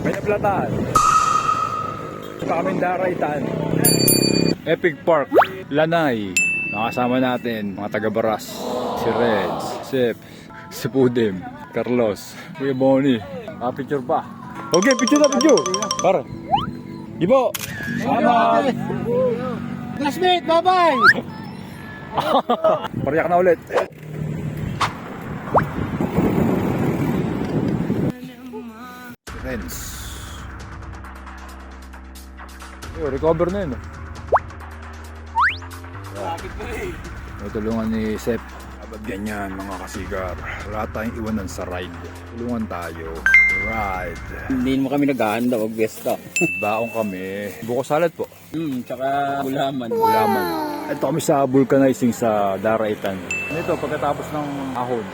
May naplatan. Kaming Daraitan. Epic Park. Lanay. Nakasama natin mga taga-Baras. Si Reds, Sep, si Pudim, Carlos, Kuya Bonnie. Picture pa. Okay, picture na, picture. Para. Ibo. Salamat. Classmate, bye-bye! Pariyak na ulit. Friends. Recover na yun. May tulungan ni Sep. Abad ganyan mga kasigar. Wala tayong iwanan sa ride. Tulungan tayo. Ride. Hindi mo kami naghahanda, wag besta. Baong kami. Buko salad po. Tsaka gulaman. Gulaman. Ito kami sa vulcanizing sa Daraitan. Ito pagkatapos ng ahon.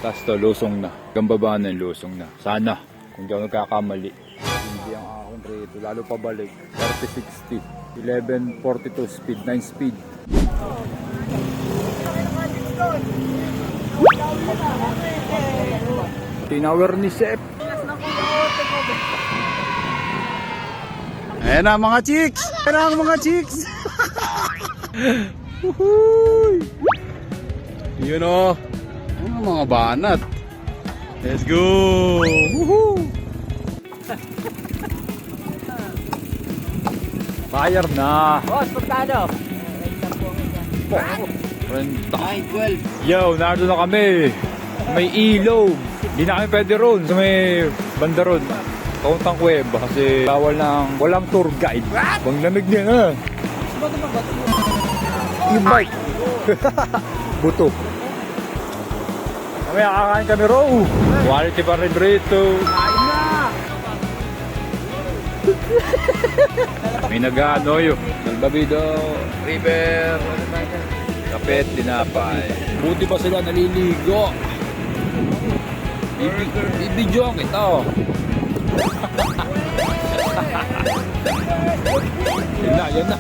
Tapos to lusong na. Gambaba na yung lusong na. Sana. Kung di ako nagkakamali. Hindi ang ahon rito. Lalo pabalik. 30-60. 11-42 speed. 9 speed. Tinower ni Sep. Ayan na mga chicks! Ayan na mga chicks! Yun o. Mga banat. Let's go! Woohoo! Fire na. Boss, pagkano? Renta. Ay, 12. Yo, narito na kami. May ilog. Di na kami pwede ron sa may banda ron. Kauntang Kuweba kasi bawal ng walang tour guide. Bang lamig din ha. Yung bike. Buto. Kami kakain kami raw. Quality pa rin rito. May nag-ano yun. Nagbabido, river, kapet, tinapay. Buti pa sila naliligo. Ibidyo kita oh. Yan na.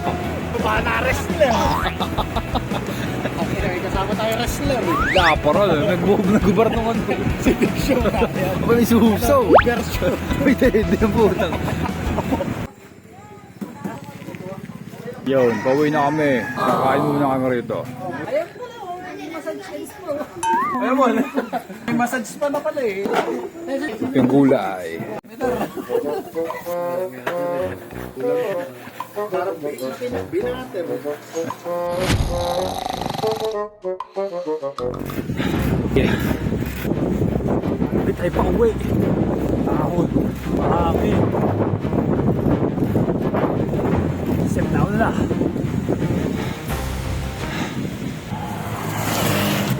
Para wrestler! Kasama tayo wrestler. Lapara na. Nag-gubar naman ko. Si Big Show na yan. Aba may susaw. Version. May tede ng putang. Yun, pauwi na kami. Kakain muna kami rito. Ayaw mo, may massage pa na pala eh. Yung gulay. Yeah. Bit ay pa uwi. Tahon. Marami. Sip down na.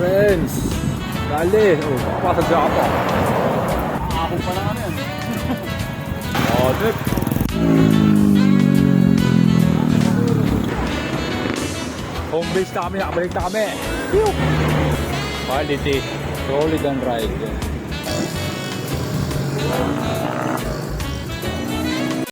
Friends. Dali. Oh, papasag siya pa. Ako pa lang ano yan. Oh, trip. Home base na kami, nakabalik na kami. Quality, solid and ride.